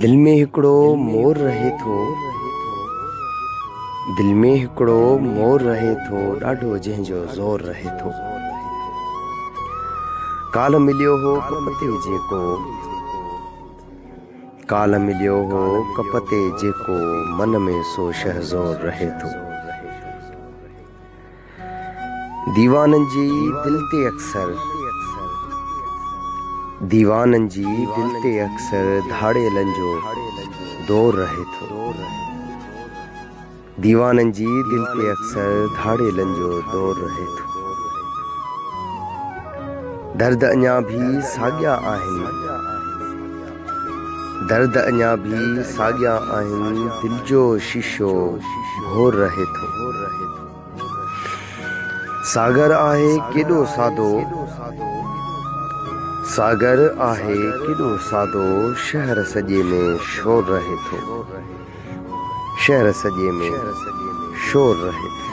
दिल में हिकिड़ो मोर रहे थो, दिल में हिकिड़ो मोर रहे थो, ॾाढो जंहिंजो ज़ोर रहे थो। काल मिलियो हो कपते जेको, काल मिलियो हो कपते जेको, मन में सो शहज़ोर रहे थो। दीवाननि जी दिल ते अक्सर, दीवाननि जी दिल ते अक्सर धाड़ेलनि जो दौर रहे थो। दीवाननि जी दिल ते अक्सर धाड़ेलनि जो दौर रहे थो। दर्द अञा भी साॻिया आहिनि, दर्द अञा भी साॻिया आहिनि, दिल जो शीशो भोर रहे थो। सागर आहे केॾो सादो, सागर आहे केॾो सादो, शहर सॼे में शोर रहे थो, शहर सॼे में शोर रहे थो।